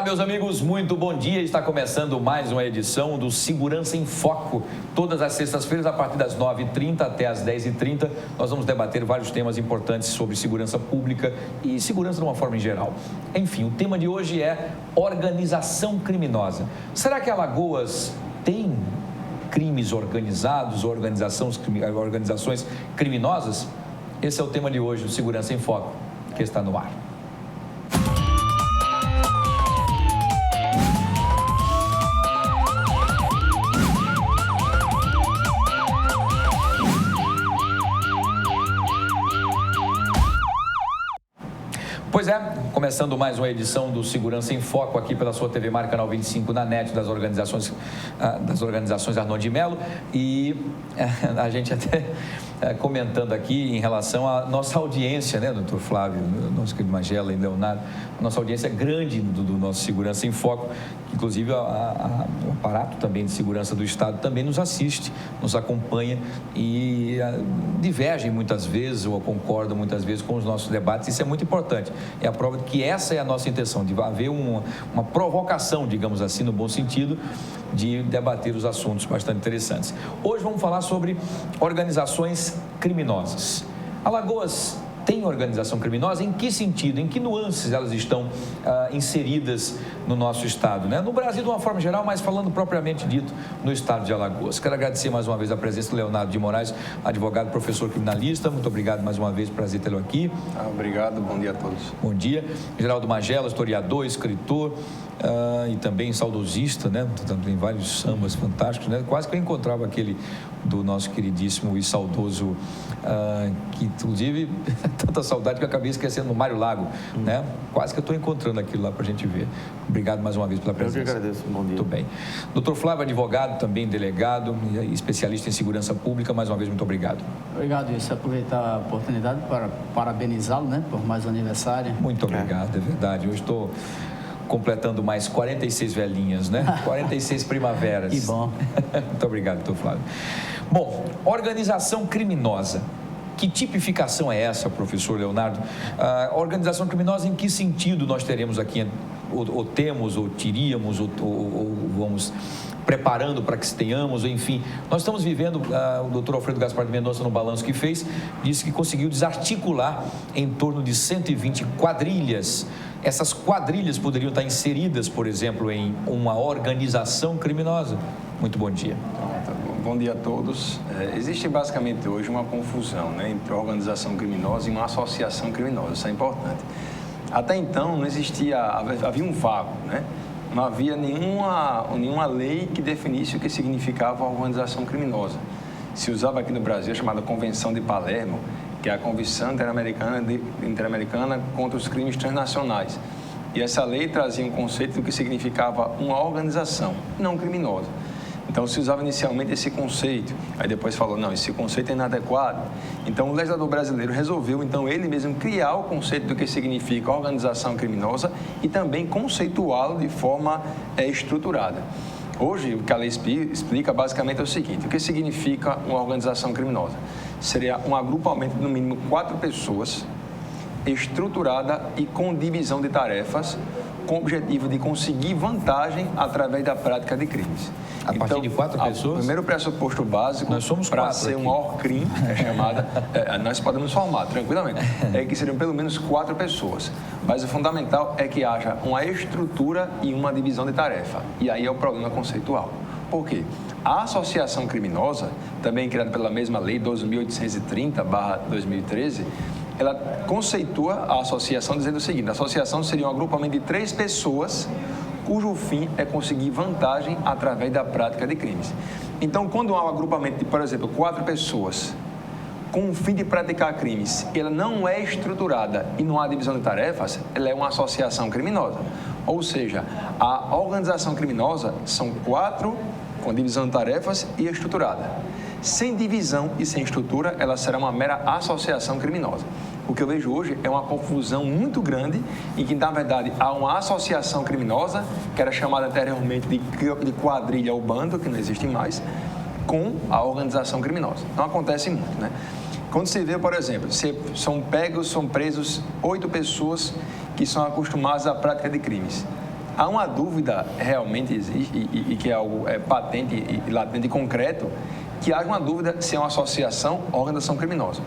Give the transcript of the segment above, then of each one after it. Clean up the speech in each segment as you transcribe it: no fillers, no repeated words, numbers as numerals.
meus amigos, muito bom dia. Está começando mais uma edição do Segurança em Foco. Todas as sextas-feiras, a partir das 9h30 até as 10h30, nós vamos debater vários temas importantes sobre segurança pública e segurança de uma forma em geral. Enfim, o tema de hoje é organização criminosa. Será que Alagoas tem crimes organizados, organizações criminosas? Esse é o tema de hoje do Segurança em Foco, que está no ar. Pois é, começando mais uma edição do Segurança em Foco aqui pela sua TV Mar, canal 25 na NET das organizações Arnon de Mello, e a gente até comentando aqui em relação à nossa audiência, né, doutor Flávio, nosso querido Magela e Leonardo, nossa audiência é grande do nosso Segurança em Foco, inclusive o aparato também de segurança do Estado também nos assiste, nos acompanha e divergem muitas vezes ou concordam muitas vezes com os nossos debates. Isso é muito importante, é a prova de que essa é a nossa intenção, de haver uma provocação, digamos assim, no bom sentido, de debater os assuntos bastante interessantes. Hoje vamos falar sobre organizações criminosas. Alagoas tem organização criminosa? Em que sentido, em que nuances elas estão inseridas no nosso estado, né? No Brasil de uma forma geral, mas falando propriamente dito no estado de Alagoas. Quero agradecer mais uma vez a presença do Leonardo de Moraes, advogado, professor criminalista. Muito obrigado mais uma vez, prazer tê-lo aqui. Obrigado, bom dia a todos. Bom dia. Geraldo Magela, historiador, escritor e também saudosista, né? Tem vários sambas fantásticos, né? Quase que eu encontrava aquele do nosso queridíssimo e saudoso, que inclusive tanta saudade que eu acabei esquecendo, no Mário Lago, né? Quase que eu estou encontrando aquilo lá para a gente ver. Obrigado mais uma vez pela presença. Eu que agradeço, bom dia. Muito bem. Doutor Flávio, advogado, também delegado e especialista em segurança pública, mais uma vez, muito obrigado. Obrigado, isso. Aproveitar a oportunidade para parabenizá-lo, né, por mais um aniversário. Muito obrigado, é verdade. Eu estou completando mais 46 velhinhas, né? 46 primaveras. Que bom. Muito obrigado, doutor Flávio. Bom, organização criminosa. Que tipificação é essa, professor Leonardo? Organização criminosa, em que sentido nós teremos aqui, ou temos, ou teríamos, ou vamos preparando para que se tenhamos, enfim. Nós estamos vivendo, o doutor Alfredo Gaspar de Mendonça, no balanço que fez, disse que conseguiu desarticular em torno de 120 quadrilhas. Essas quadrilhas poderiam estar inseridas, por exemplo, em uma organização criminosa. Muito bom dia. Bom dia a todos. Existe basicamente hoje uma confusão, né, entre organização criminosa e uma associação criminosa. Isso é importante. Até então não existia, havia um vácuo, né? Não havia nenhuma lei que definisse o que significava organização criminosa. Se usava aqui no Brasil a chamada Convenção de Palermo, que é a Convenção Interamericana contra os Crimes Transnacionais. E essa lei trazia um conceito do que significava uma organização não criminosa. Então, se usava inicialmente esse conceito, aí depois falou, não, esse conceito é inadequado. Então, o legislador brasileiro resolveu, então, ele mesmo criar o conceito do que significa organização criminosa e também conceituá-lo de forma estruturada. Hoje, o que a lei explica basicamente é o seguinte: o que significa uma organização criminosa? Seria um agrupamento de no mínimo 4 pessoas, estruturada e com divisão de tarefas, com o objetivo de conseguir vantagem através da prática de crimes. A partir de 4 pessoas? O primeiro pressuposto básico para ser um maior crime, nós podemos formar tranquilamente, é que seriam pelo menos 4 pessoas. Mas o fundamental é que haja uma estrutura e uma divisão de tarefa. E aí é o problema conceitual. Por quê? A associação criminosa, também criada pela mesma lei 12.830/2013, ela conceitua a associação dizendo o seguinte: a associação seria um agrupamento de 3 pessoas cujo fim é conseguir vantagem através da prática de crimes. Então, quando há um agrupamento de, por exemplo, 4 pessoas com o fim de praticar crimes, ela não é estruturada e não há divisão de tarefas, ela é uma associação criminosa. Ou seja, a organização criminosa são 4 com divisão de tarefas e estruturada. Sem divisão e sem estrutura, ela será uma mera associação criminosa. O que eu vejo hoje é uma confusão muito grande em que, na verdade, há uma associação criminosa, que era chamada anteriormente de quadrilha ou bando, que não existe mais, com a organização criminosa. Então, acontece muito, né? Quando se vê, por exemplo, são presos 8 pessoas que são acostumadas à prática de crimes. Há uma dúvida, realmente existe, e que é algo patente e latente e concreto, que haja uma dúvida se é uma associação ou organização criminosa.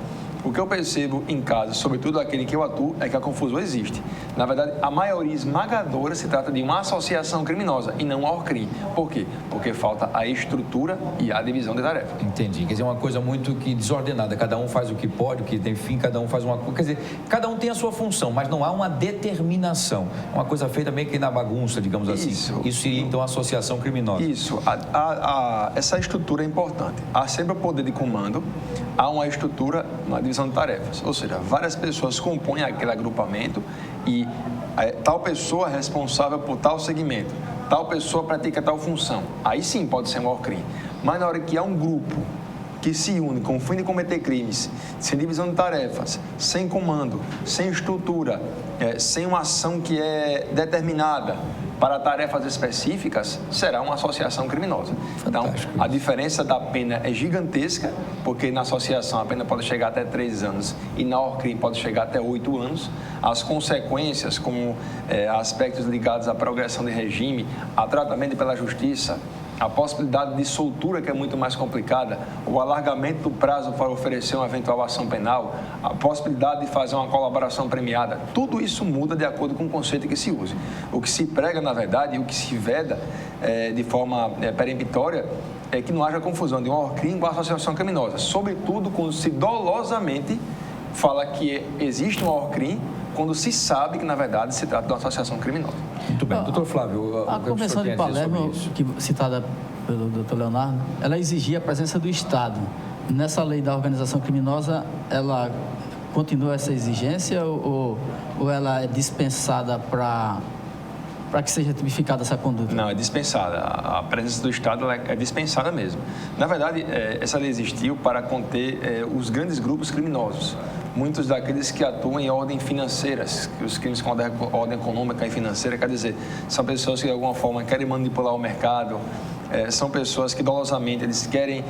O que eu percebo em casos, sobretudo aquele em que eu atuo, é que a confusão existe. Na verdade, a maioria esmagadora se trata de uma associação criminosa e não um ORCRIM. Por quê? Porque falta a estrutura e a divisão de tarefas. Entendi. Quer dizer, uma coisa muito que desordenada. Cada um faz o que pode, o que tem fim, cada um faz uma coisa. Quer dizer, cada um tem a sua função, mas não há uma determinação. Uma coisa feita meio que na bagunça, digamos assim. Isso seria, então, associação criminosa. Isso. Essa estrutura é importante. Há sempre o poder de comando, há uma estrutura, uma divisão de tarefas. Ou seja, várias pessoas compõem aquele agrupamento e tal pessoa é responsável por tal segmento, tal pessoa pratica tal função. Aí sim pode ser um ORCRIM. Mas na hora que há um grupo que se une com o fim de cometer crimes, sem divisão de tarefas, sem comando, sem estrutura, sem uma ação que é determinada para tarefas específicas, será uma associação criminosa. Fantástico. Então, a diferença da pena é gigantesca, porque na associação a pena pode chegar até 3 anos e na ORCRIM pode chegar até 8 anos. As consequências, como aspectos ligados à progressão de regime, a tratamento pela justiça, a possibilidade de soltura, que é muito mais complicada, o alargamento do prazo para oferecer uma eventual ação penal, a possibilidade de fazer uma colaboração premiada, tudo isso muda de acordo com o conceito que se use. O que se prega, na verdade, e o que se veda de forma peremptória é que não haja confusão de um ORCRIM com a associação criminosa, sobretudo quando se dolosamente fala que existe um ORCRIM, quando se sabe que, na verdade, se trata de uma associação criminosa. Muito bem. Doutor Flávio, a Convenção de Palermo, citada pelo doutor Leonardo, ela exigia a presença do Estado. Nessa lei da organização criminosa, ela continua essa exigência ou ela é dispensada para que seja tipificada essa conduta? Não, é dispensada. A presença do Estado é dispensada mesmo. Na verdade, essa lei existiu para conter os grandes grupos criminosos. Muitos daqueles que atuam em ordem financeiras, os crimes com ordem econômica e financeira, quer dizer, são pessoas que de alguma forma querem manipular o mercado, são pessoas que dolosamente eles querem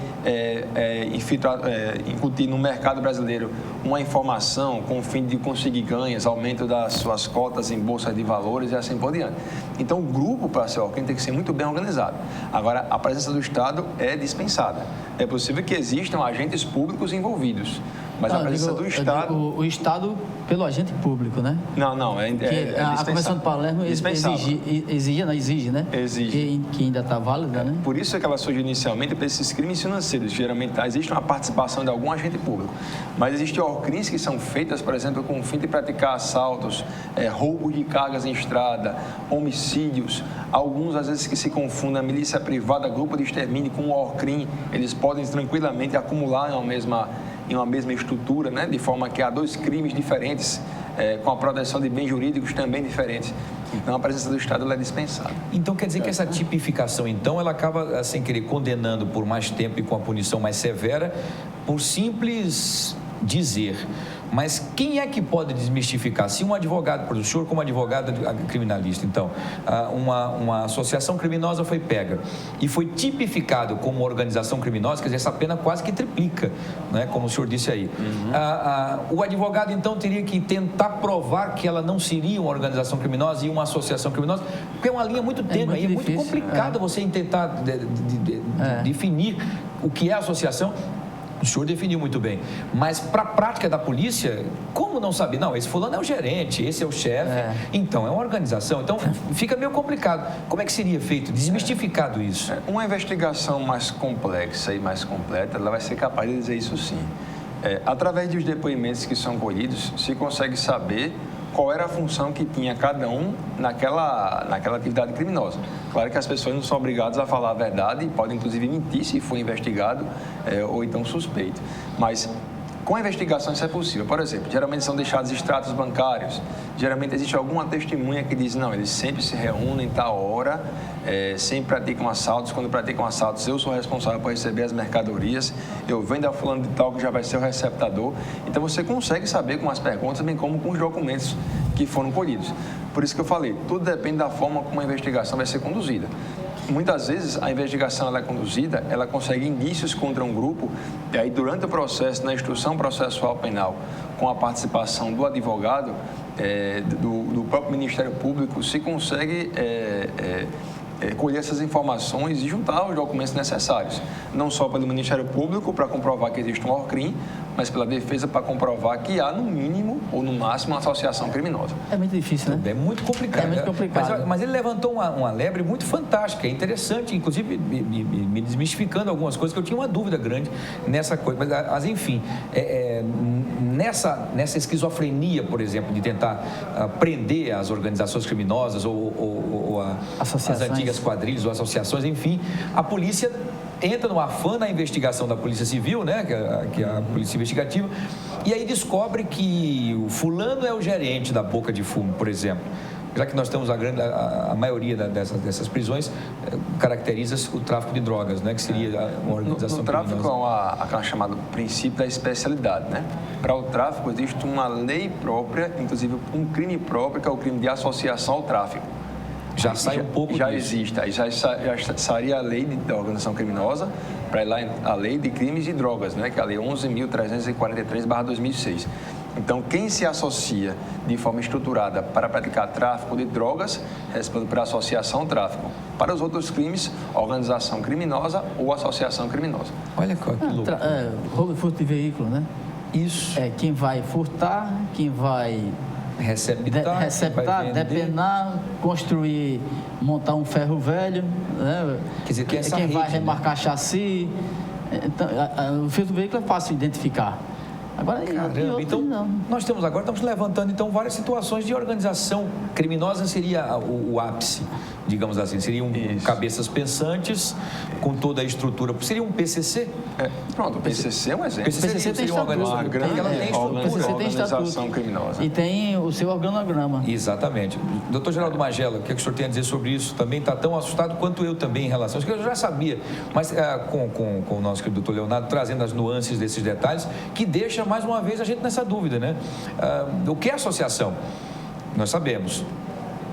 incutir no mercado brasileiro uma informação com o fim de conseguir ganhos, aumento das suas cotas em bolsas de valores e assim por diante. Então, o grupo para ser ORCRIM tem que ser muito bem organizado. Agora, a presença do Estado é dispensada. É possível que existam agentes públicos envolvidos, mas a presença do Estado... O Estado pelo agente público, né? Não, a Convenção de Palermo exige, né? Exige. Que ainda está válida, né? Por isso é que ela surgiu inicialmente para esses crimes financeiros. Geralmente existe uma participação de algum agente público. Mas existem ORCRIMs que são feitas, por exemplo, com o fim de praticar assaltos, roubos de cargas em estrada, homicídios. Alguns, às vezes, que se confundem a milícia privada, grupo de extermínio com o ORCRIM, eles podem tranquilamente acumular em uma mesma estrutura, né? De forma que há 2 crimes diferentes, com a proteção de bens jurídicos também diferentes. Então, a presença do Estado ela é dispensada. Então, quer dizer que essa tipificação, então, ela acaba, sem querer, condenando por mais tempo e com a punição mais severa, por simples dizer. Mas quem é que pode desmistificar? Se um advogado, por exemplo, o senhor como advogado criminalista, então, uma associação criminosa foi pega e foi tipificado como organização criminosa, quer dizer, essa pena quase que triplica, né, como o senhor disse aí. O advogado, então, teria que tentar provar que ela não seria uma organização criminosa e uma associação criminosa, porque é uma linha muito tênue, é muito complicado você tentar definir o que é associação. O senhor definiu muito bem, mas para a prática da polícia, como não saber? Não, esse fulano é o gerente, esse é o chefe, então é uma organização, então fica meio complicado. Como é que seria feito, desmistificado isso? Uma investigação mais complexa e mais completa, ela vai ser capaz de dizer isso sim. Através dos depoimentos que são colhidos, se consegue saber qual era a função que tinha cada um naquela atividade criminosa. Claro que as pessoas não são obrigadas a falar a verdade e podem, inclusive, mentir se for investigado ou então suspeito. Mas, com a investigação, isso é possível. Por exemplo, geralmente são deixados extratos bancários, geralmente existe alguma testemunha que diz, não, eles sempre se reúnem em tal hora, sempre praticam assaltos, quando praticam assaltos eu sou responsável por receber as mercadorias, eu vendo a fulano de tal que já vai ser o receptador. Então você consegue saber com as perguntas, bem como com os documentos que foram colhidos. Por isso que eu falei, tudo depende da forma como a investigação vai ser conduzida. Muitas vezes a investigação ela é conduzida, ela consegue indícios contra um grupo, e aí durante o processo, na instrução processual penal, com a participação do advogado, do próprio Ministério Público, se consegue colher essas informações e juntar os documentos necessários, não só pelo Ministério Público para comprovar que existe um ORCRIM, mas pela defesa para comprovar que há, no mínimo ou no máximo, uma associação criminosa. É muito difícil, né? É muito complicado. É muito complicado. Mas ele levantou uma lebre muito fantástica, interessante, inclusive me desmistificando algumas coisas que eu tinha uma dúvida grande nessa coisa. Mas enfim, nessa esquizofrenia, por exemplo, de tentar prender as organizações criminosas ou as antigas quadrilhas ou associações, enfim, a polícia entra no afã na investigação da Polícia Civil, né, que é a Polícia Investigativa, e aí descobre que o fulano é o gerente da Boca de Fumo, por exemplo. Já que nós temos a maioria dessas prisões, caracteriza o tráfico de drogas, né, que seria uma organização no tráfico criminosa. é aquela chamada princípio da especialidade, né? Para o tráfico existe uma lei própria, inclusive um crime próprio, que é o crime de associação ao tráfico. Já sai um pouco já disso. Existe, aí já sairia a lei da organização criminosa, para ir lá a lei de crimes de drogas, né, que é a lei 11.343/2006. Então, quem se associa de forma estruturada para praticar tráfico de drogas, responde por associação ao tráfico. Para os outros crimes, organização criminosa ou associação criminosa. Olha que louco. Roubo e furto de veículo, né? Isso. Quem vai furtar, quem vai receptar, depenar, construir, montar um ferro velho, né? Quer dizer, tem essa quem rede, vai remarcar chassi. Então, o furto do veículo é fácil de identificar. Agora, então, nós estamos levantando então várias situações de organização criminosa, seria o ápice, digamos assim, seriam cabeças pensantes com toda a estrutura, seria um PCC? Pronto, o PCC é um exemplo. O PCC tem uma grande organização criminosa. E tem o seu organograma. Exatamente. Doutor Geraldo Magela, o que o senhor tem a dizer sobre isso? Também está tão assustado quanto eu também em relação a isso, que eu já sabia, mas com o nosso querido doutor Leonardo trazendo as nuances desses detalhes, que deixa mais uma vez a gente nessa dúvida, né? O que é associação? Nós sabemos.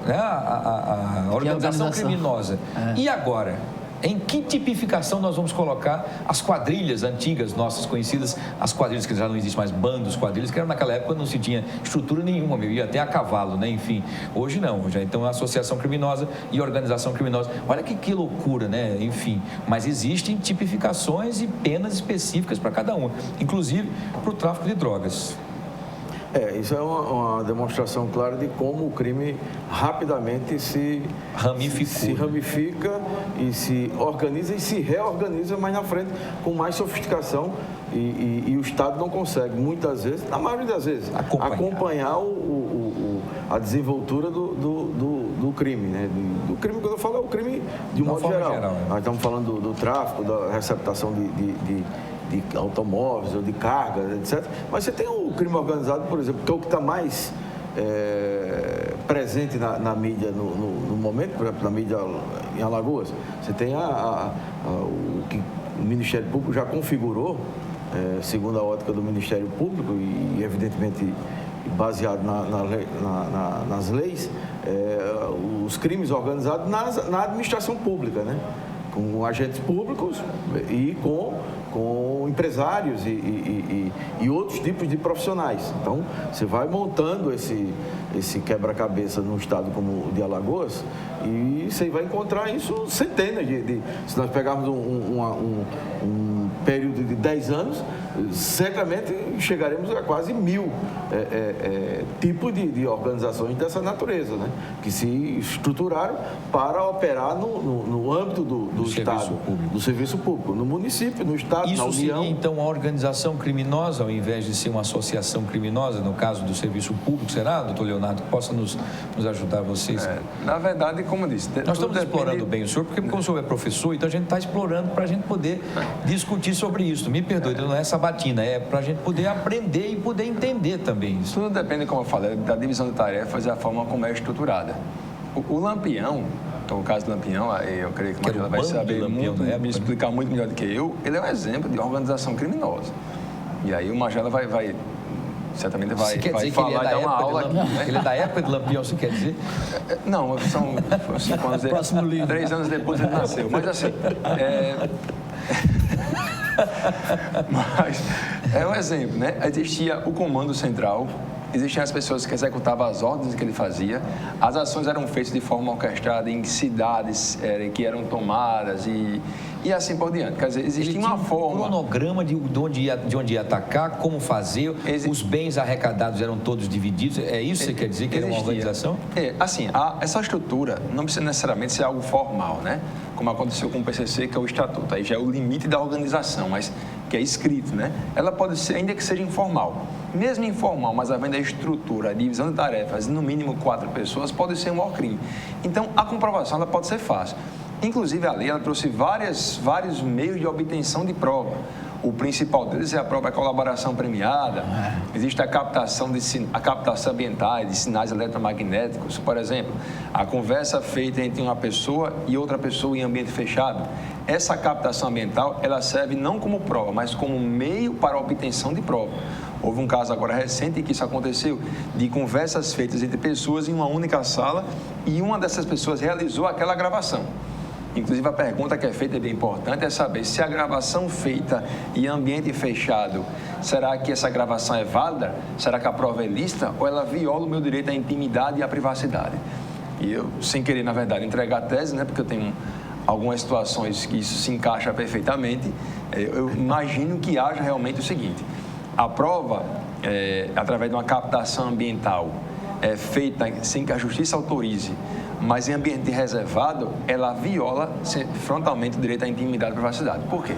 Né? A organização criminosa. E agora? Em que tipificação nós vamos colocar as quadrilhas antigas, nossas conhecidas, as quadrilhas que já não existem mais, bandos, quadrilhas, que eram naquela época não se tinha estrutura nenhuma, ia até a cavalo, né? Enfim, hoje não, hoje então é associação criminosa e organização criminosa. Olha que loucura, né? Enfim, mas existem tipificações e penas específicas para cada uma, inclusive para o tráfico de drogas. Isso é uma demonstração clara de como o crime rapidamente se ramifica e se organiza e se reorganiza mais na frente com mais sofisticação e o Estado não consegue, muitas vezes, na maioria das vezes, acompanhar a desenvoltura do crime, né? Do crime que eu falo é o crime de um modo geral. Nós estamos falando do tráfico, da receptação de automóveis ou de cargas, etc. Mas você tem o crime organizado, por exemplo, que é o que está mais presente na mídia no momento, por exemplo, na mídia em Alagoas. Você tem o que o Ministério Público já configurou, segundo a ótica do Ministério Público e evidentemente baseado nas leis, os crimes organizados na administração pública, né? Com agentes públicos e com empresários e outros tipos de profissionais. Então, você vai montando esse quebra-cabeça num estado como o de Alagoas e você vai encontrar isso centenas se nós pegarmos um período de 10 anos, certamente chegaremos a quase 1.000 tipos de organizações dessa natureza, né? Que se estruturaram para operar no âmbito do Estado, do serviço público, no município, no Estado, na União. Isso seria, então, uma organização criminosa, ao invés de ser uma associação criminosa, no caso do serviço público, será, doutor Leonardo, que possa nos ajudar vocês? Na verdade, como eu disse... Nós estamos explorando bem o senhor, porque como o senhor é professor, então a gente está explorando para a gente poder discutir sobre isso. Me perdoe, não é sabatina, é para a gente poder aprender e poder entender também isso. Tudo depende, como eu falei, da divisão de tarefas e a forma como é estruturada. O Lampião, então, o caso do Lampião, eu creio que o Magela vai saber muito, me explicar muito melhor do que eu, ele é um exemplo de organização criminosa. E aí o Magela vai certamente Você quer vai dizer que ele falar é e da dar uma época aula de aqui, né? Ele é da época de Lampião, você quer dizer? Não, são 5 anos Próximo livro. 3 anos depois ele nasceu. Mas assim, mas é um exemplo, né? Existia o comando central, existiam as pessoas que executavam as ordens que ele fazia, as ações eram feitas de forma orquestrada em cidades que eram tomadas e assim por diante. Quer dizer, existia uma forma... um cronograma de onde ia atacar, como fazer, os bens arrecadados eram todos divididos, é isso que você quer dizer, que era uma organização? Assim, essa estrutura não precisa necessariamente ser algo formal, né? Como aconteceu com o PCC, que é o estatuto, aí já é o limite da organização, mas que é escrito, né? Ela pode ser, ainda que seja informal. Mesmo informal, mas havendo a estrutura, a divisão de tarefas, no mínimo 4 pessoas, pode ser um maior crime. Então, a comprovação ela pode ser fácil. Inclusive, a lei ela trouxe vários meios de obtenção de prova. O principal deles é a própria colaboração premiada. Existe a captação ambiental de sinais eletromagnéticos. Por exemplo, a conversa feita entre uma pessoa e outra pessoa em ambiente fechado. Essa captação ambiental, ela serve não como prova, mas como meio para a obtenção de prova. Houve um caso agora recente em que isso aconteceu, de conversas feitas entre pessoas em uma única sala e uma dessas pessoas realizou aquela gravação. Inclusive, a pergunta que é feita é bem importante, é saber se a gravação feita em ambiente fechado, será que essa gravação é válida? Será que a prova é lícita? Ou ela viola o meu direito à intimidade e à privacidade? E eu, sem querer, na verdade, entregar a tese, né, porque eu tenho algumas situações que isso se encaixa perfeitamente, eu imagino que haja realmente o seguinte: a prova, através de uma captação ambiental, feita sem que a justiça autorize, mas em ambiente reservado, ela viola frontalmente o direito à intimidade e privacidade. Por quê?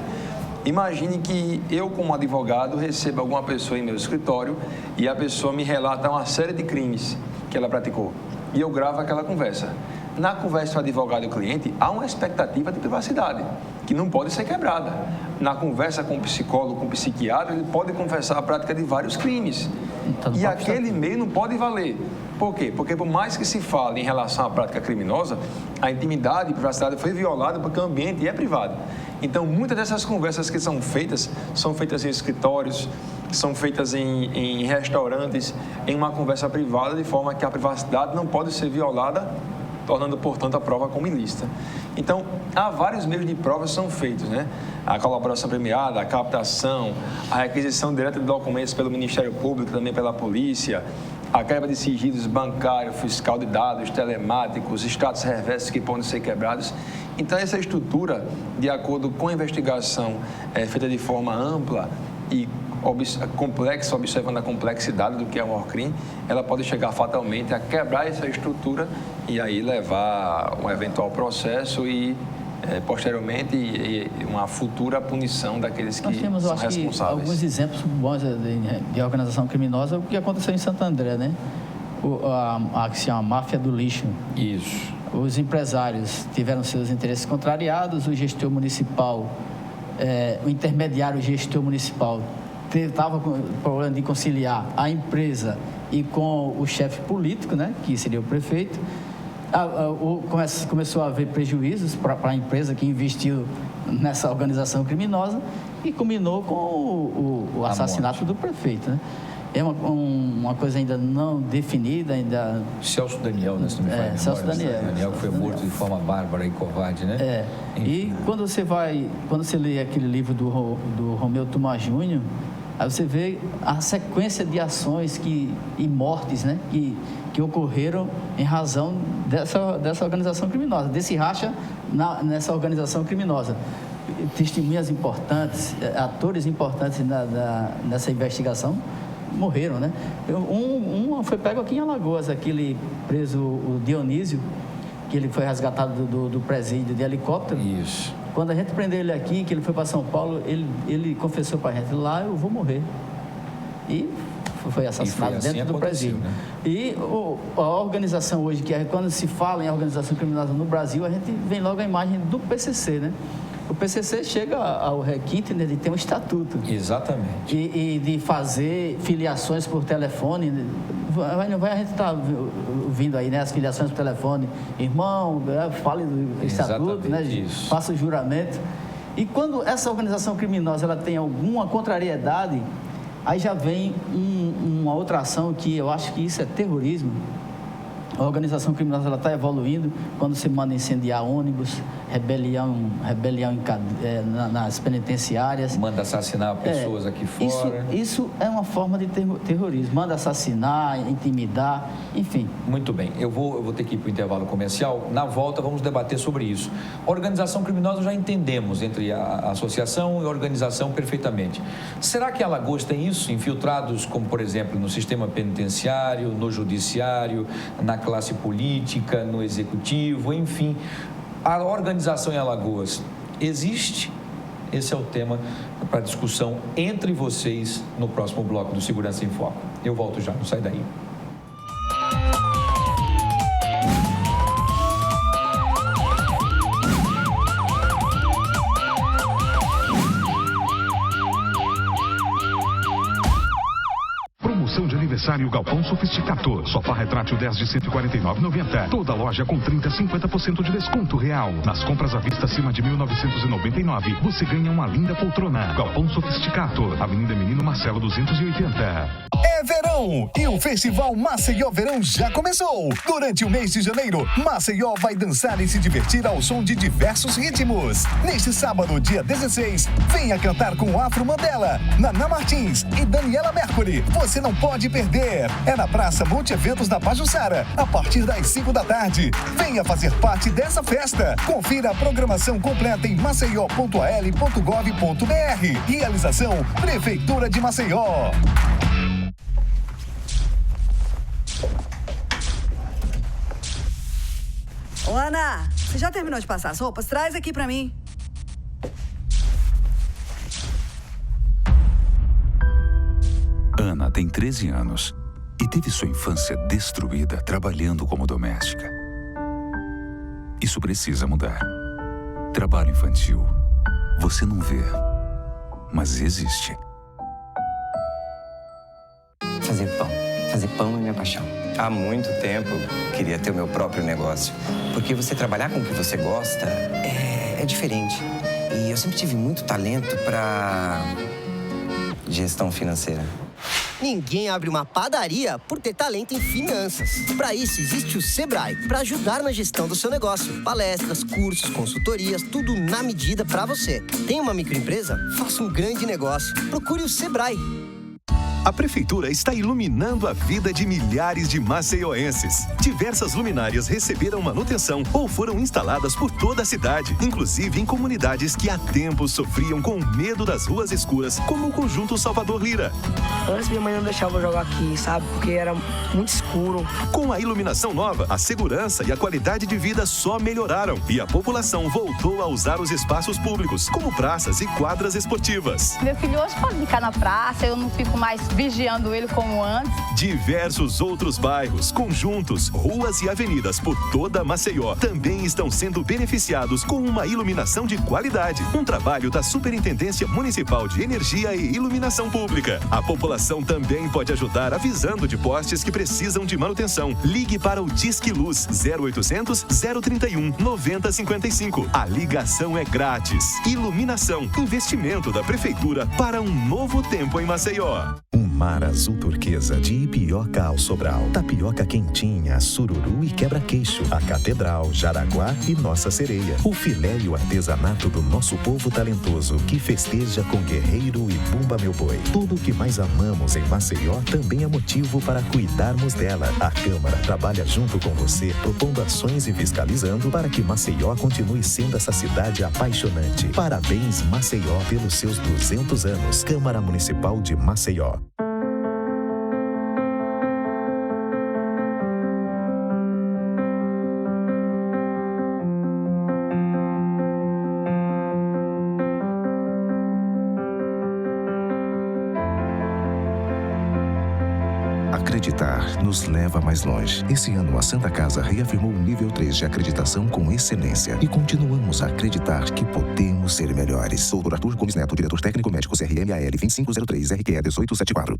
Imagine que eu, como advogado, receba alguma pessoa em meu escritório e a pessoa me relata uma série de crimes que ela praticou e eu gravo aquela conversa. Na conversa entre o advogado e o cliente, há uma expectativa de privacidade, que não pode ser quebrada. Na conversa com o psicólogo, com o psiquiatra, ele pode confessar a prática de vários crimes. Então, e aquele meio não pode valer. Por quê? Porque por mais que se fale em relação à prática criminosa, a intimidade e privacidade foi violada porque o ambiente é privado. Então, muitas dessas conversas que são feitas em escritórios, são feitas em restaurantes, em uma conversa privada, de forma que a privacidade não pode ser violada, tornando, portanto, a prova como ilícita. Então, há vários meios de prova que são feitos, né? A colaboração premiada, a captação, a requisição direta de documentos pelo Ministério Público, também pela polícia, a quebra de sigilos bancário, fiscal de dados, telemáticos, extratos reversos que podem ser quebrados. Então, essa estrutura, de acordo com a investigação feita de forma ampla e complexa, observando a complexidade do que é um maior crime, ela pode chegar fatalmente a quebrar essa estrutura e aí levar um eventual processo e, posteriormente, uma futura punição daqueles que são responsáveis. Nós temos, alguns exemplos bons de organização criminosa, o que aconteceu em Santo André, né? A que se chama máfia do lixo. Isso. Os empresários tiveram seus interesses contrariados, o gestor municipal, o intermediário gestor municipal estava com problema de conciliar a empresa e com o chefe político, né, que seria o prefeito. Começou a haver prejuízos para a empresa que investiu nessa organização criminosa e culminou com o assassinato do prefeito, né? É uma coisa ainda não definida, ainda... Celso Daniel, né? Se não me faz Celso Daniel. Daniel que foi morto de forma bárbara e covarde, né? E quando você lê aquele livro do Romeu Tomás Júnior, aí você vê a sequência de ações e mortes, né? Que ocorreram em razão dessa organização criminosa, desse racha nessa organização criminosa. Testemunhas importantes, atores importantes nessa investigação morreram, né? Um foi pego aqui em Alagoas, aquele preso, o Dionísio, que ele foi resgatado do presídio de helicóptero. Isso. Quando a gente prendeu ele aqui, que ele foi para São Paulo, ele confessou para a gente: lá eu vou morrer. E foi assassinado dentro do presídio. Né? E a organização hoje, que quando se fala em organização criminosa no Brasil, a gente vem logo a imagem do PCC, né? O PCC chega ao requinte, né, de ter um estatuto. Exatamente. E de fazer filiações por telefone. A gente está ouvindo aí, né, as filiações por telefone. Irmão, fale do estatuto, né, faça o juramento. E quando essa organização criminosa ela tem alguma contrariedade, Aí já vem uma outra ação que eu acho que isso é terrorismo. A organização criminosa está evoluindo quando se manda incendiar ônibus, rebelião nas penitenciárias. Manda assassinar pessoas aqui fora. Isso é uma forma de terrorismo. Manda assassinar, intimidar, enfim. Muito bem. Eu vou ter que ir para o intervalo comercial. Na volta, vamos debater sobre isso. Organização criminosa já entendemos entre a associação e a organização perfeitamente. Será que Alagoas tem isso? Infiltrados, como, por exemplo, no sistema penitenciário, no judiciário, na classe política, no executivo, enfim. A organização em Alagoas existe? Esse é o tema para discussão entre vocês no próximo bloco do Segurança em Foco. Eu volto já, não sai daí. Aniversário Galpão Sofisticador. Sofá retrátil 10 de R$ 149,90. Toda loja com 30% a 50% de desconto real. Nas compras à vista acima de R$ 1.999, você ganha uma linda poltrona. Galpão Sofisticador. Avenida Menino Marcelo 280. É verão e o Festival Maceió Verão já começou. Durante o mês de janeiro, Maceió vai dançar e se divertir ao som de diversos ritmos. Neste sábado, dia 16, venha cantar com Afro Mandela, Naná Martins e Daniela Mercury. Você não pode perder. É na Praça Multieventos da Pajuçara, a partir das 5 da tarde. Venha fazer parte dessa festa. Confira a programação completa em maceió.al.gov.br. Realização Prefeitura de Maceió. Ô, Ana, você já terminou de passar as roupas? Traz aqui pra mim. Ana tem 13 anos e teve sua infância destruída trabalhando como doméstica. Isso precisa mudar. Trabalho infantil. Você não vê, mas existe. Fazer pão é minha paixão. Há muito tempo queria ter o meu próprio negócio. Porque você trabalhar com o que você gosta é diferente. E eu sempre tive muito talento para gestão financeira. Ninguém abre uma padaria por ter talento em finanças. Para isso, existe o Sebrae, para ajudar na gestão do seu negócio. Palestras, cursos, consultorias, tudo na medida para você. Tem uma microempresa? Faça um grande negócio. Procure o Sebrae. A Prefeitura está iluminando a vida de milhares de maceioenses. Diversas luminárias receberam manutenção ou foram instaladas por toda a cidade, inclusive em comunidades que há tempos sofriam com o medo das ruas escuras, como o Conjunto Salvador Lira. Antes minha mãe não deixava eu jogar aqui, sabe? Porque era muito escuro. Com a iluminação nova, a segurança e a qualidade de vida só melhoraram e a população voltou a usar os espaços públicos, como praças e quadras esportivas. Meu filho hoje pode ficar na praça, eu não fico mais vigiando ele como antes. Diversos outros bairros, conjuntos, ruas e avenidas por toda Maceió também estão sendo beneficiados com uma iluminação de qualidade. Um trabalho da Superintendência Municipal de Energia e Iluminação Pública. A população também pode ajudar avisando de postes que precisam de manutenção. Ligue para o Disque Luz 0800 031 9055. A ligação é grátis. Iluminação, investimento da Prefeitura para um novo tempo em Maceió. Um mar azul turquesa de Ipioca ao Sobral. Tapioca quentinha, sururu e quebra-queixo. A Catedral, Jaraguá e Nossa Sereia. O filé e o artesanato do nosso povo talentoso que festeja com Guerreiro e Bumba Meu Boi. Tudo o que mais amamos em Maceió também é motivo para cuidarmos dela. A Câmara trabalha junto com você, propondo ações e fiscalizando para que Maceió continue sendo essa cidade apaixonante. Parabéns, Maceió, pelos seus 200 anos. Câmara Municipal de Maceió. Acreditar nos leva mais longe. Esse ano, a Santa Casa reafirmou o nível 3 de acreditação com excelência. E continuamos a acreditar que podemos ser melhores. Doutor Arthur Gomes Neto, diretor técnico médico CRM AL 2503 RQE 1874.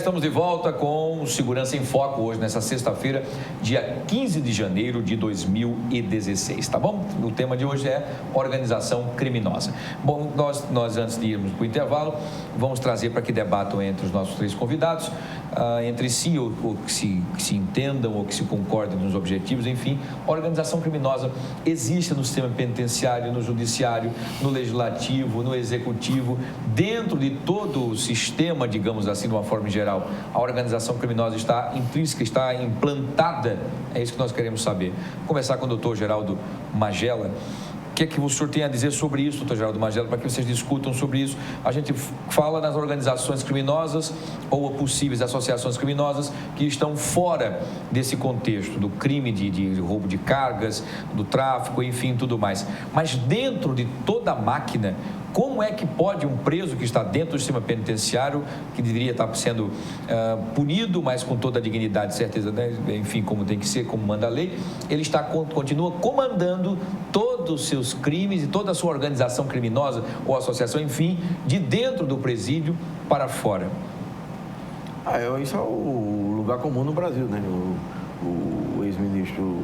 estamos de volta com o Segurança em Foco hoje, nessa sexta-feira, dia 15 de janeiro de 2016, tá bom? O tema de hoje é organização criminosa. Bom, nós antes de irmos para o intervalo, vamos trazer para que debatam entre os nossos três convidados, entre si, ou que se entendam, ou que se concordem nos objetivos, enfim, a organização criminosa existe no sistema penitenciário, no judiciário, no legislativo, no executivo, dentro de todo o sistema, digamos assim, de uma forma geral. A organização criminosa está intrínseca, está implantada, é isso que nós queremos saber. Vou começar com o doutor Geraldo Magela. O que é que o senhor tem a dizer sobre isso, doutor Geraldo Magela, para que vocês discutam sobre isso? A gente fala nas organizações criminosas ou possíveis associações criminosas que estão fora desse contexto do crime de roubo de cargas, do tráfico, enfim, tudo mais. Mas dentro de toda a máquina, como é que pode um preso que está dentro do sistema penitenciário, que deveria estar sendo punido, mas com toda a dignidade, certeza, né? Enfim, como tem que ser, como manda a lei, ele continua comandando todos os seus crimes e toda a sua organização criminosa ou associação, enfim, de dentro do presídio para fora? Isso é o lugar comum no Brasil, né? O ex-ministro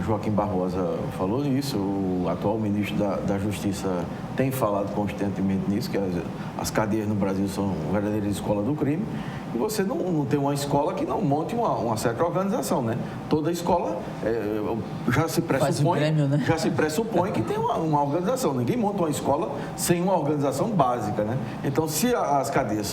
Joaquim Barbosa falou nisso, o atual ministro da Justiça tem falado constantemente nisso, que as cadeias no Brasil são verdadeiras escolas do crime, e você não tem uma escola que não monte uma certa organização, né? Toda escola já se pressupõe, Grêmio, né? Já se pressupõe que tem uma organização. Ninguém monta uma escola sem uma organização básica, né? Então, se as cadeias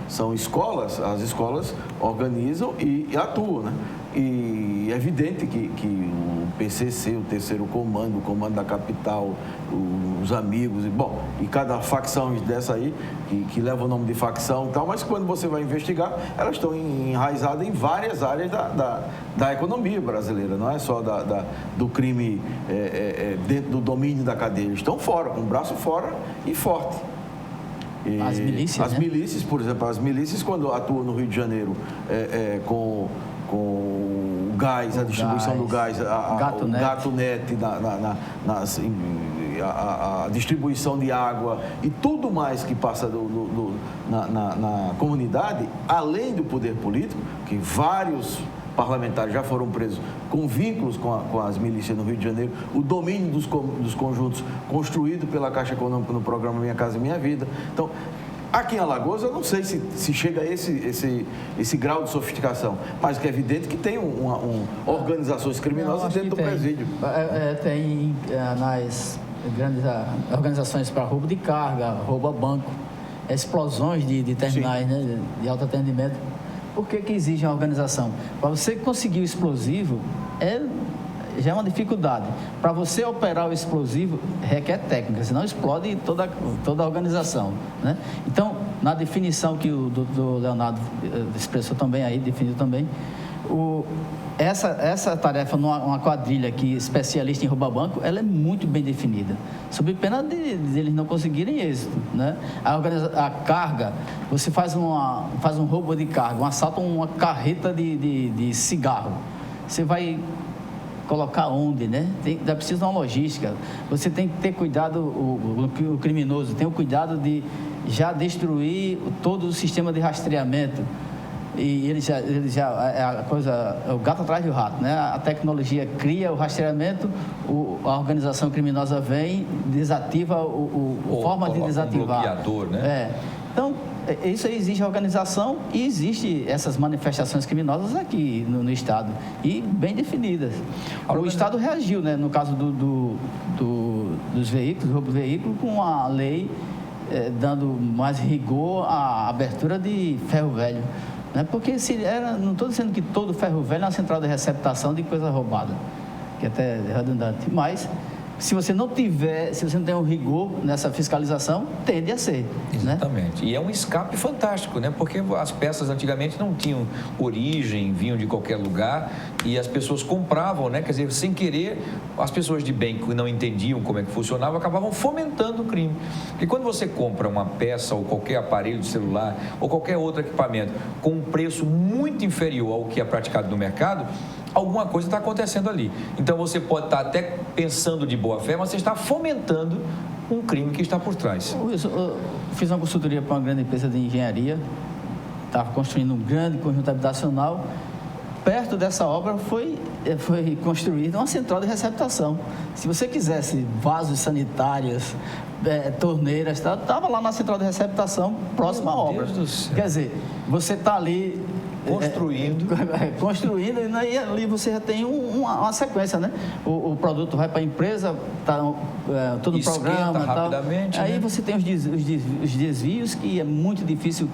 são escolas, as escolas organizam e atuam, né? E é evidente que o PCC, o terceiro comando, o comando da capital, os amigos, e cada facção dessa aí, que leva o nome de facção e tal, mas quando você vai investigar, elas estão enraizadas em várias áreas da economia brasileira, não é só do crime dentro do domínio da cadeia, eles estão fora, com o braço fora e forte. As milícias, as milícias, por exemplo, as milícias quando atuam no Rio de Janeiro com o gás, a distribuição do gás, o gatunete, a distribuição de água e tudo mais que passa na comunidade, além do poder político, que vários parlamentares já foram presos com vínculos com as milícias no Rio de Janeiro, o domínio dos conjuntos construído pela Caixa Econômica no programa Minha Casa Minha Vida. Então, aqui em Alagoas, eu não sei se chega a esse grau de sofisticação, mas que é evidente que tem organizações criminosas dentro do presídio. Tem nas grandes organizações para roubo de carga, roubo a banco, explosões de terminais, né, de alto atendimento. Por que exige uma organização? Para você conseguir o explosivo, já é uma dificuldade. Para você operar o explosivo, requer técnica, senão explode toda a organização, né? Então, na definição que o doutor Leonardo expressou também aí, definiu também, essa tarefa numa quadrilha que especialista em roubar banco, ela é muito bem definida, sob pena de eles não conseguirem êxito, né? A carga, você faz um roubo de carga, um assalto a uma carreta de cigarro, você vai colocar onde, né? É preciso uma logística, você tem que ter cuidado, o criminoso tem o cuidado de já destruir todo o sistema de rastreamento. E ele já o gato atrás do rato, né? A tecnologia cria o rastreamento, a organização criminosa vem, desativa a forma de desativar. Bloqueador, né? Então, isso exige organização e existe essas manifestações criminosas aqui no Estado, e bem definidas. O Estado reagiu, né? No caso dos veículos, roubo de veículo, com a lei dando mais rigor à abertura de ferro velho. Porque não estou dizendo que todo ferro velho é uma central de receptação de coisa roubada, que até é redundante, mas se você não tem um rigor nessa fiscalização, tende a ser. Exatamente. Né? E é um escape fantástico, né? Porque as peças antigamente não tinham origem, vinham de qualquer lugar e as pessoas compravam, né? Quer dizer, sem querer, as pessoas de bem que não entendiam como é que funcionava, acabavam fomentando o crime. E quando você compra uma peça ou qualquer aparelho de celular ou qualquer outro equipamento com um preço muito inferior ao que é praticado no mercado, alguma coisa está acontecendo ali. Então, você pode estar até pensando de boa fé, mas você está fomentando um crime que está por trás. Eu fiz uma consultoria para uma grande empresa de engenharia estava construindo um grande conjunto habitacional. Perto dessa obra foi construída uma central de receptação. Se você quisesse vasos sanitários, torneiras, estava lá na central de receptação, próxima à obra. Quer dizer, você está ali construindo e ali você já tem uma sequência, né? O produto vai para a empresa, está todo o programa, rapidamente, aí né? você tem os desvios que é muito difícil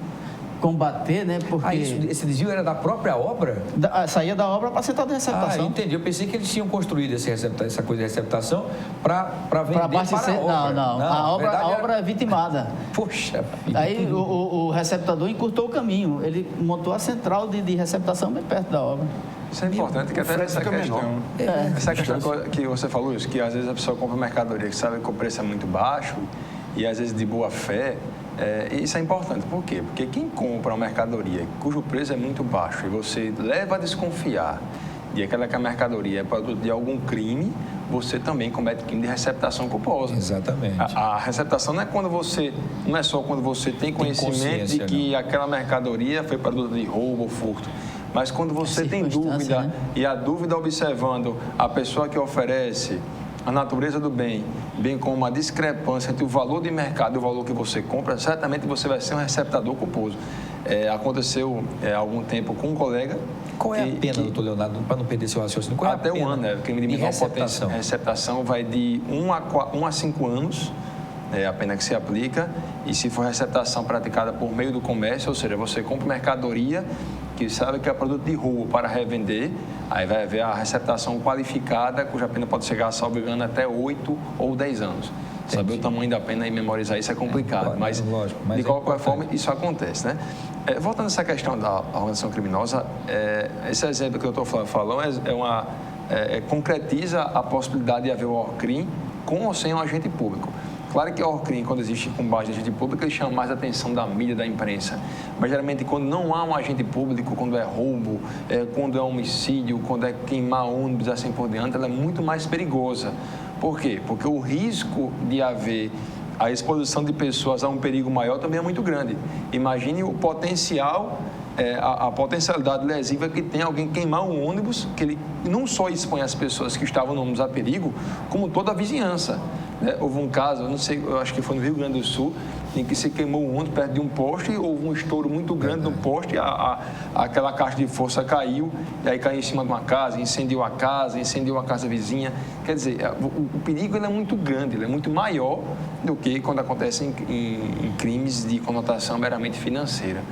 combater, né? Porque esse desvio era da própria obra? Saía da obra para a central de receptação. Entendi. Eu pensei que eles tinham construído essa coisa de receptação para vender para abastecer. a obra. Não. A obra é vitimada. Poxa. Aí o receptador encurtou o caminho. Ele montou a central de receptação bem perto da obra. Isso é importante, que até essa questão, essa questão que você falou, isso, que às vezes a pessoa compra mercadoria que sabe que o preço é muito baixo e às vezes de boa fé. Isso é importante. Por quê? Porque quem compra uma mercadoria cujo preço é muito baixo e você leva a desconfiar de que aquela mercadoria é produto de algum crime, você também comete crime de receptação culposa. Exatamente. A receptação não é só quando você tem conhecimento de que aquela mercadoria foi produto de roubo ou furto. Mas quando você tem dúvida, né? E a dúvida observando a pessoa que oferece, a natureza do bem, bem como a discrepância entre o valor de mercado e o valor que você compra, certamente você vai ser um receptador culposo. Aconteceu há algum tempo com um colega. Qual é a pena, doutor Leonardo, para não perder seu raciocínio? Qual é até a pena? Um ano, crime de menor potência. Receptação vai de 1 a 5 anos, a pena que se aplica, e se for receptação praticada por meio do comércio, ou seja, você compra mercadoria que sabe que é produto de rua para revender, aí vai haver a receptação qualificada, cuja pena pode chegar, salvo engano, até 8 ou 10 anos. Entendi. Saber o tamanho da pena e memorizar isso é complicado, mas de qualquer forma isso acontece, né? Voltando a essa questão da organização criminosa, esse exemplo que eu estou falando concretiza a possibilidade de haver o ORCRIM com ou sem um agente público. Claro que o ORCRIM, quando existe com base em agente público, ele chama mais a atenção da mídia, da imprensa. Mas, geralmente, quando não há um agente público, quando é roubo, quando é homicídio, quando é queimar ônibus, assim por diante, ela é muito mais perigosa. Por quê? Porque o risco de haver a exposição de pessoas a um perigo maior também é muito grande. Imagine o potencial, a potencialidade lesiva que tem alguém queimar um ônibus, que ele não só expõe as pessoas que estavam no ônibus a perigo, como toda a vizinhança. Houve um caso, eu acho que foi no Rio Grande do Sul, em que se queimou um ônibus perto de um poste, houve um estouro muito grande no poste, aquela caixa de força caiu, e aí caiu em cima de uma casa, incendiou a casa vizinha. Quer dizer, o perigo ele é muito grande, ele é muito maior do que quando acontece em crimes de conotação meramente financeira.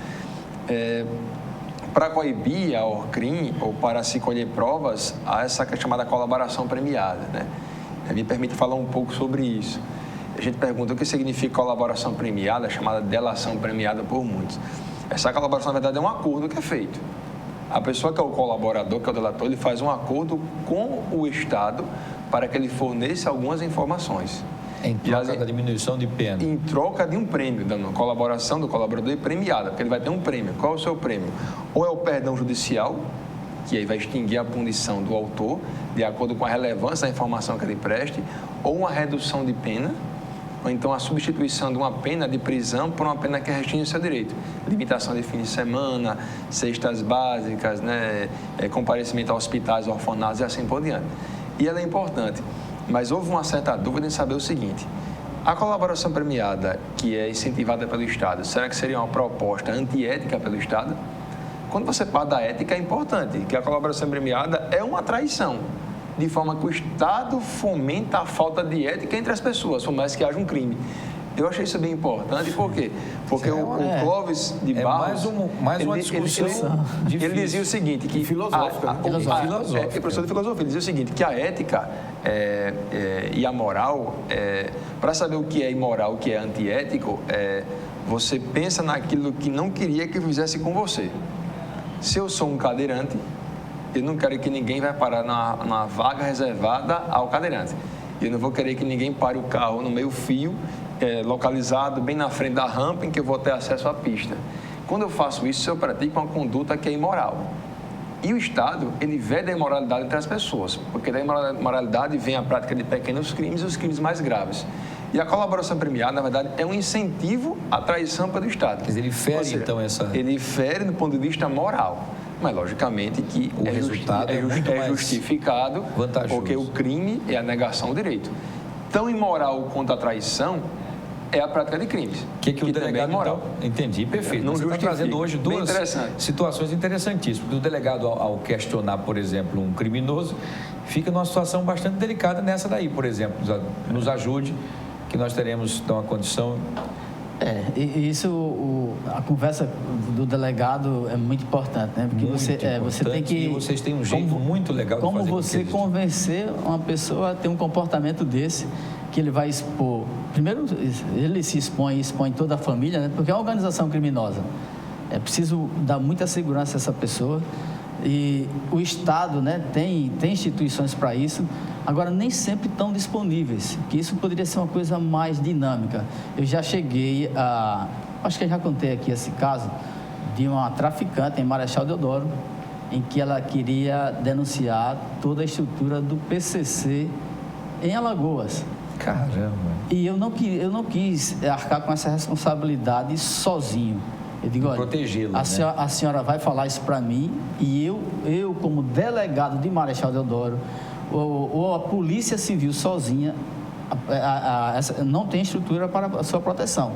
Para coibir a ORCRIM, ou para se colher provas, há essa chamada colaboração premiada, né? Me permite falar um pouco sobre isso. A gente pergunta o que significa colaboração premiada, chamada delação premiada por muitos. Essa colaboração, na verdade, é um acordo que é feito. A pessoa que é o colaborador, que é o delator, ele faz um acordo com o Estado para que ele forneça algumas informações. Em troca da diminuição de pena. Em troca de um prêmio, da colaboração do colaborador e premiada, porque ele vai ter um prêmio. Qual é o seu prêmio? Ou é o perdão judicial, que aí vai extinguir a punição do autor, de acordo com a relevância da informação que ele preste, ou uma redução de pena, ou então a substituição de uma pena de prisão por uma pena que restringe o seu direito. Limitação de fim de semana, cestas básicas, né, comparecimento a hospitais, orfanatos e assim por diante. E ela é importante, mas houve uma certa dúvida em saber o seguinte: a colaboração premiada, que é incentivada pelo Estado, será que seria uma proposta antiética pelo Estado? Quando você parte da ética, é importante que a colaboração premiada é uma traição, de forma que o Estado fomenta a falta de ética entre as pessoas, por mais que haja um crime. Eu achei isso bem importante, por quê? Porque o Clóvis de Barros... mais uma discussão ele dizia o seguinte... Que filosófica. Professor de filosofia, ele dizia o seguinte, que a ética e a moral, para saber o que é imoral, o que é antiético, você pensa naquilo que não queria que fizesse com você. Se eu sou um cadeirante, eu não quero que ninguém vai parar na vaga reservada ao cadeirante. Eu não vou querer que ninguém pare o carro no meio-fio, localizado bem na frente da rampa, em que eu vou ter acesso à pista. Quando eu faço isso, eu pratico uma conduta que é imoral. E o Estado, ele vede a imoralidade entre as pessoas, porque da imoralidade vem a prática de pequenos crimes e os crimes mais graves. E a colaboração premiada, na verdade, é um incentivo à traição pelo Estado. Quer dizer, ele fere, então, essa... Ele fere do ponto de vista moral. Mas, logicamente, que o resultado é justificado, vantajoso. Porque o crime é a negação do direito. Tão imoral quanto a traição é a prática de crimes. Que o delegado, então, entendi, perfeito. Não Você está trazendo hoje duas situações interessantíssimas. O delegado, ao questionar, por exemplo, um criminoso, fica numa situação bastante delicada nessa daí, por exemplo. Nos ajude, que nós teremos então, a condição... A conversa do delegado é muito importante, né? Porque você tem que... E vocês têm um jeito muito legal de fazer. Como você convencer uma pessoa a ter um comportamento desse, que ele vai expor... Primeiro, ele se expõe toda a família, né? Porque é uma organização criminosa. É preciso dar muita segurança a essa pessoa. E o Estado, né, tem instituições para isso, agora nem sempre estão disponíveis, que isso poderia ser uma coisa mais dinâmica. Eu já cheguei a... Acho que eu já contei aqui esse caso de uma traficante em Marechal Deodoro, em que ela queria denunciar toda a estrutura do PCC em Alagoas. Caramba! E eu não quis arcar com essa responsabilidade sozinho. Eu digo, olha, a senhora vai falar isso para mim e eu como delegado de Marechal Deodoro ou a Polícia Civil sozinha não tem estrutura para a sua proteção.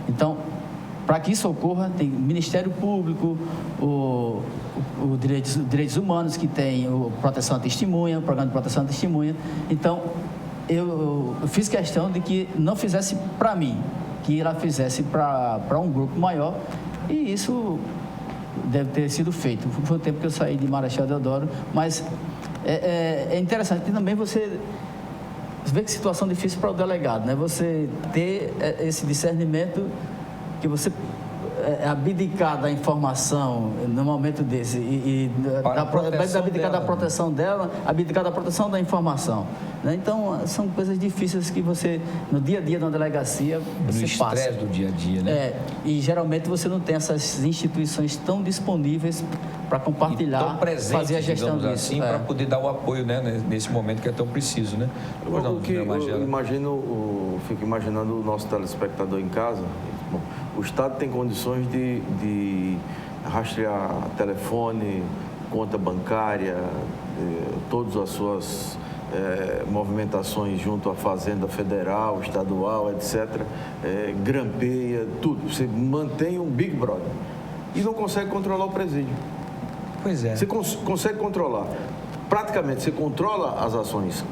Então, para que isso ocorra, tem Ministério Público, o Direitos Humanos, que tem o Proteção à Testemunha, o Programa de Proteção à Testemunha. Então, eu fiz questão de que não fizesse para mim, que ela fizesse para um grupo maior. E isso deve ter sido feito. Foi o tempo que eu saí de Marechal Deodoro, mas é interessante. E também você vê que situação difícil para o delegado, né? Você ter esse discernimento que você abdicar da informação no momento desse abdicar da proteção dela, abdicar da proteção da informação, né? Então, são coisas difíceis que você, no dia a dia na delegacia, você passa. No estresse do dia a dia, né? E geralmente você não tem essas instituições tão disponíveis para compartilhar, tão presentes, fazer a gestão disso. Assim, para poder dar o apoio, né, nesse momento que é tão preciso, né? Eu fico imaginando o nosso telespectador em casa. Bom, o Estado tem condições de rastrear telefone, conta bancária, todas as suas movimentações junto à Fazenda Federal, Estadual, etc. Grampeia, tudo. Você mantém um Big Brother e não consegue controlar o presídio. Pois é. Você consegue controlar. Praticamente, você controla as ações,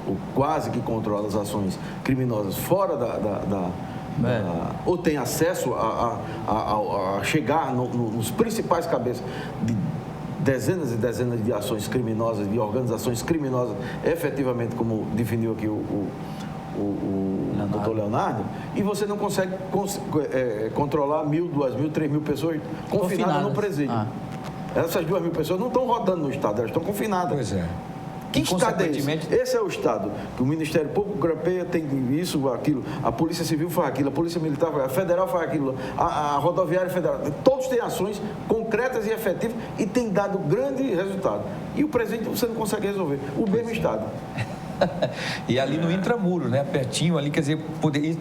ou quase que controla as ações criminosas fora ou tem acesso a chegar nos principais cabeças de dezenas e dezenas de ações criminosas, de organizações criminosas, efetivamente, como definiu aqui o doutor Leonardo, e você não consegue controlar 1.000, 2.000, 3.000 pessoas confinadas no presídio. Essas 2.000 pessoas não estão rodando no Estado, elas estão confinadas. Pois é. Que Estado é esse? Esse é o Estado. Que o Ministério Público grampeia, tem isso, aquilo, a Polícia Civil faz aquilo, a Polícia Militar faz, a Federal faz aquilo, a Rodoviária Federal. Todos têm ações concretas e efetivas e tem dado grande resultado. E o presídio você não consegue resolver. O mesmo Estado. E ali no intramuro, né? Pertinho ali, quer dizer,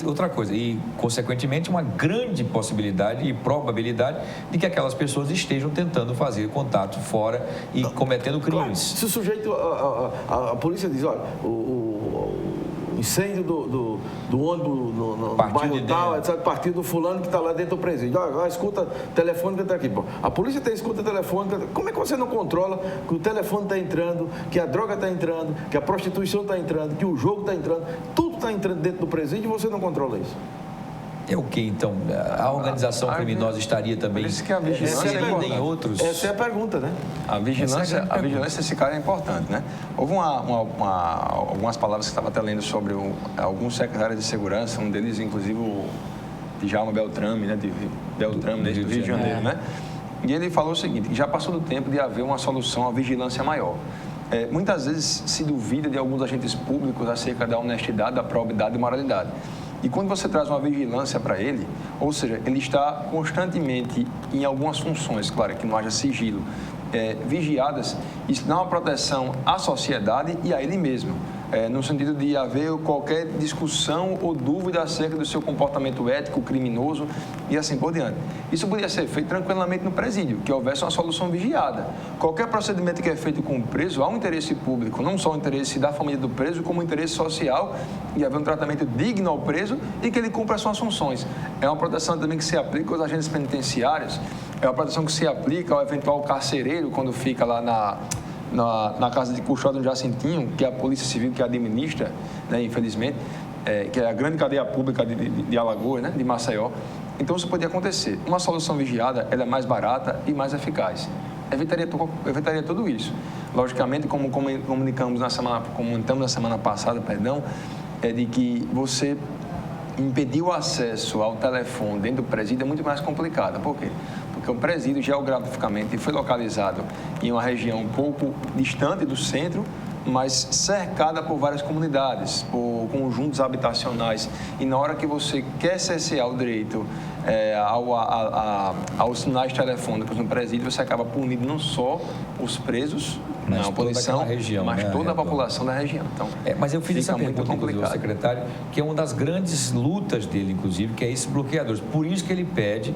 outra coisa. E, consequentemente, uma grande possibilidade e probabilidade de que aquelas pessoas estejam tentando fazer contato fora e cometendo crimes. Claro, se o sujeito, a polícia diz, olha, o incêndio do ônibus no bairro tal, etc., partir do fulano que está lá dentro do presídio. Olha, escuta telefônica está aqui. Bom, a polícia tem escuta telefônica. Como é que você não controla que o telefone está entrando, que a droga está entrando, que a prostituição está entrando, que o jogo está entrando? Tudo está entrando dentro do presídio e você não controla isso. É o que, então? A organização criminosa estaria também inserida em outros... Essa é a pergunta, né? A vigilância nesse caso é importante, né? Houve algumas palavras que estava até lendo sobre alguns secretários de segurança, um deles, inclusive, o Djalma Beltrame, né? Do Rio de Janeiro, né? E ele falou o seguinte, que já passou do tempo de haver uma solução à vigilância maior. Muitas vezes se duvida de alguns agentes públicos acerca da honestidade, da probidade e moralidade. E quando você traz uma vigilância para ele, ou seja, ele está constantemente em algumas funções, claro, que não haja sigilo, vigiadas, isso dá uma proteção à sociedade e a ele mesmo. no sentido de haver qualquer discussão ou dúvida acerca do seu comportamento ético, criminoso e assim por diante. Isso podia ser feito tranquilamente no presídio, que houvesse uma solução vigiada. Qualquer procedimento que é feito com o preso, há um interesse público, não só o interesse da família do preso, como o interesse social, e haver um tratamento digno ao preso e que ele cumpra as suas funções. É uma proteção também que se aplica aos agentes penitenciários, é uma proteção que se aplica ao eventual carcereiro quando fica lá na casa de custódia do Jacintinho, que é a Polícia Civil que administra, né, infelizmente, que é a grande cadeia pública de Alagoas, né, de Maceió. Então, isso podia acontecer. Uma solução vigiada, ela é mais barata e mais eficaz. Evitaria tudo isso. Logicamente, como comunicamos na semana passada, é de que você impedir o acesso ao telefone dentro do presídio é muito mais complicado. Por quê? Porque o presídio, geograficamente, foi localizado em uma região um pouco distante do centro, mas cercada por várias comunidades, por conjuntos habitacionais. E na hora que você quer cercear o direito aos sinais telefônicos no presídio, você acaba punindo não só os presos, mas a punição, região, mas né, toda a população da região. Então, mas eu fiz essa pergunta, inclusive, ao complicado. secretário, que é uma das grandes lutas dele, inclusive, que é esses bloqueadores. Por isso que ele pede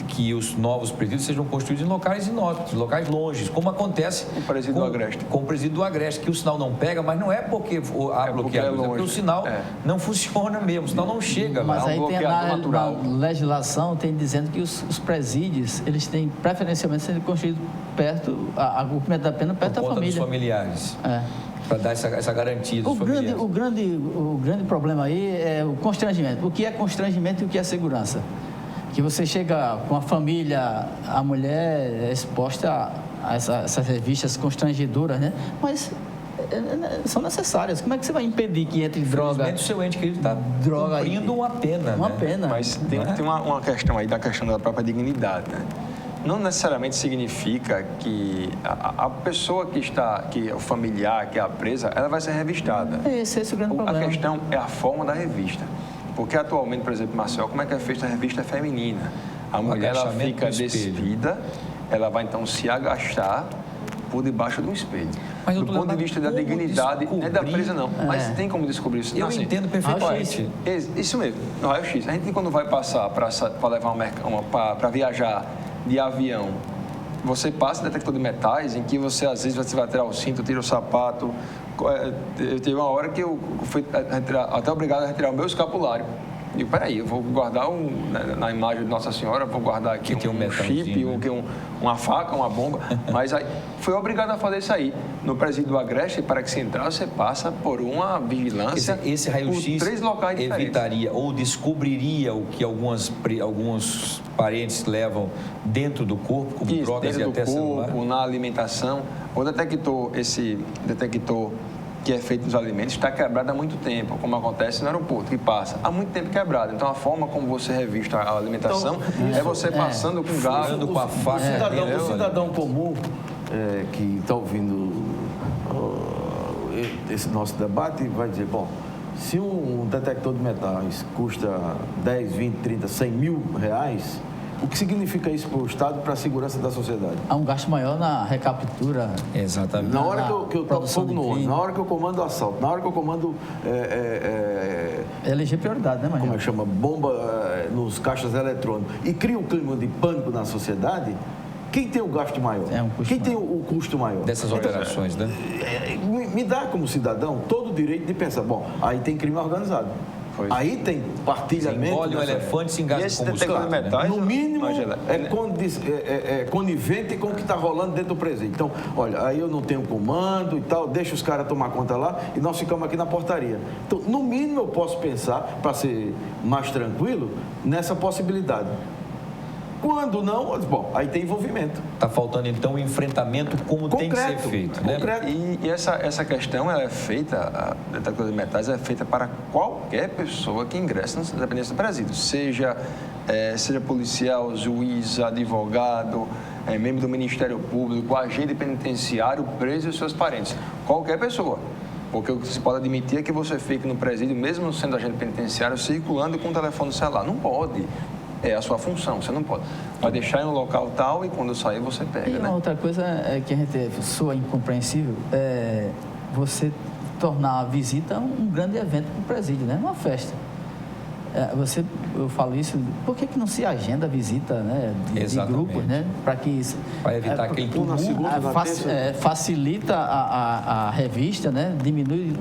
que os novos presídios sejam construídos em locais inóspitos, locais longes, como acontece com o presídio do Agreste. Com o presídio do Agreste, que o sinal não pega, mas não é porque há bloqueadores, é porque o sinal não funciona mesmo, o sinal não chega. Mas lá. aí tem na legislação, tem dizendo que os presídios, eles têm preferencialmente sendo construídos perto, a cumprimento da pena perto da família. Dos familiares. Para dar essa garantia dos familiares. O grande problema aí é o constrangimento. O que é constrangimento e o que é segurança? Que você chega com a família, a mulher é exposta a essas revistas constrangedoras, né? Mas são necessárias. Como é que você vai impedir que entre droga? O seu ente querido está cumprindo uma pena. Uma pena. Mas tem uma questão aí da questão da própria dignidade, né? Não necessariamente significa que a pessoa que é o familiar, que é a presa, ela vai ser revistada. Esse é o grande problema. A questão é a forma da revista. Porque atualmente, por exemplo, Marcel, como é que é feita a revista feminina? A mulher ela fica despida, ela vai então se agachar por debaixo de um espelho. Mas, do ponto de vista da dignidade, não é da presa não, mas tem como descobrir isso. Eu entendo perfeitamente. Isso mesmo, no raio-x. A gente quando vai passar para levar para viajar de avião, você passa detector de metais em que você às vezes você vai tirar o cinto, tira o sapato. Eu tive uma hora que eu fui até obrigado a retirar o meu escapulário. E digo, peraí, eu vou guardar na imagem de Nossa Senhora, vou guardar aqui um chip, uma faca, uma bomba. Mas aí fui obrigado a fazer isso aí. No presídio do Agreste, para que você entrar, você passa por uma vigilância. Esse raio-x por 3 locais diferentes. Evitaria ou descobriria o que alguns parentes levam dentro do corpo, como isso, drogas e até celular? Dentro do corpo, na alimentação. O detector, esse detector que é feito nos alimentos está quebrado há muito tempo, como acontece no aeroporto, que passa há muito tempo quebrado. Então, a forma como você revista a alimentação é você passando com gás, com a faca. O cidadão comum que está ouvindo esse nosso debate vai dizer, bom, se um detector de metais custa 10, 20, 30, 100 mil reais, o que significa isso para o Estado e para a segurança da sociedade? Há um gasto maior na recaptura. Exatamente. Na hora que eu toco fogo no ônibus, na hora que eu comando assalto, na hora que eu comando... eleger prioridade, né, Maria? Como é que chama? Bomba nos caixas eletrônicos. E cria um clima de pânico na sociedade. Quem tem o gasto maior? Quem tem o custo maior? Dessas operações, né? Me dá, como cidadão, todo o direito de pensar, bom, aí tem crime organizado. Aí tem partilhamento. Você engole o elefante, se engasa com combustível. Metais, no mínimo, é conivente com o que está rolando dentro do presídio. Então, olha, aí eu não tenho comando e tal, deixa os caras tomar conta lá e nós ficamos aqui na portaria. Então, no mínimo, eu posso pensar, para ser mais tranquilo, nessa possibilidade. Quando não, bom, aí tem envolvimento. Está faltando, então, o enfrentamento como tem que ser feito. Né? E essa questão ela é feita, a detector de metais é feita para qualquer pessoa que ingressa na dependência do presídio, seja policial, juiz, advogado, membro do Ministério Público, agente penitenciário, preso e seus parentes. Qualquer pessoa. Porque o que se pode admitir é que você fique no presídio, mesmo sendo agente penitenciário, circulando com o telefone celular. Não pode. É a sua função, você não pode. Vai deixar em um local tal e quando sair você pega, e uma outra coisa é que a gente soa incompreensível, você tornar a visita um grande evento para o presídio, né? Uma festa. Eu falo isso, por que não se agenda a visita, né, de grupos, né, para que isso... Para evitar aquele tumulto. Facilita a revista, né, diminui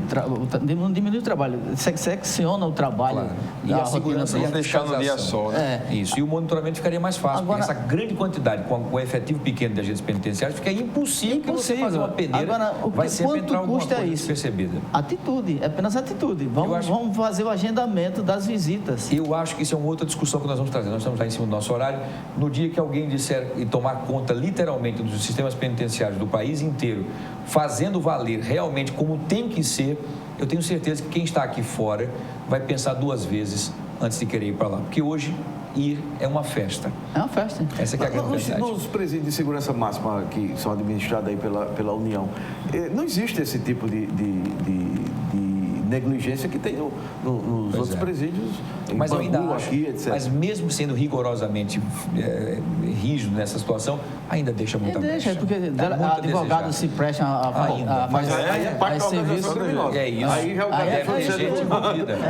o trabalho, secciona o trabalho. Claro. E a segurança ia deixar no dia só, né? Isso, e o monitoramento ficaria mais fácil, porque essa grande quantidade, com o efetivo pequeno de agentes penitenciários, fica impossível você fazer uma peneira. Agora, vai sempre entrar alguma coisa despercebida. Atitude, é apenas atitude. Vamos fazer o agendamento das visitas. Eu acho que isso é uma outra discussão que nós vamos trazer. Nós estamos lá em cima do nosso horário. No dia que alguém disser e tomar conta, literalmente, dos sistemas penitenciários do país inteiro, fazendo valer realmente como tem que ser, eu tenho certeza que quem está aqui fora vai pensar 2 vezes antes de querer ir para lá. Porque hoje, ir é uma festa. É uma festa. Essa que é a grande verdade. Nos presídios de segurança máxima que são administrados aí pela União, não existe esse tipo de negligência que tem nos outros presídios, mas eu ainda acho, aqui, etc. Mas mesmo sendo rigorosamente rígido nessa situação, ainda deixa muita brecha. Porque advogados se prestam mas aí é parte da organização criminosa. É isso. Aí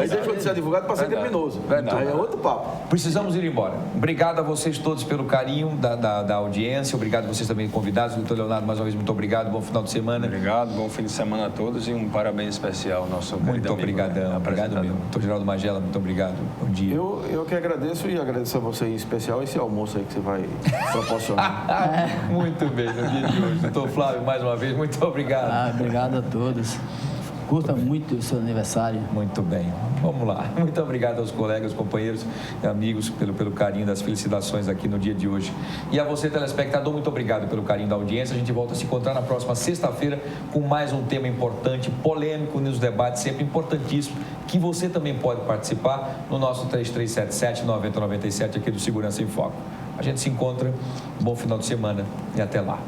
deixou de ser advogado para ser criminoso. Aí é outro papo. Precisamos ir embora. Obrigado a vocês todos pelo carinho da audiência. Obrigado a vocês também convidados. Doutor Leonardo, mais uma vez, muito obrigado. Bom final de semana. Obrigado, bom fim de semana a todos e um parabéns especial ao nosso muito obrigadão. Obrigado mesmo. Doutor Geraldo Magela, muito obrigado. Bom dia. Eu que agradeço e agradeço a você em especial esse almoço aí que você vai proporcionar. Muito bem, no dia de hoje. Doutor Flávio, mais uma vez, muito obrigado. Obrigado a todos. Curta muito o seu aniversário. Muito bem. Vamos lá. Muito obrigado aos colegas, companheiros e amigos pelo carinho das felicitações aqui no dia de hoje. E a você, telespectador, muito obrigado pelo carinho da audiência. A gente volta a se encontrar na próxima sexta-feira com mais um tema importante, polêmico nos debates, sempre importantíssimo, que você também pode participar no nosso 3377-9097 aqui do Segurança em Foco. A gente se encontra. Bom final de semana e até lá.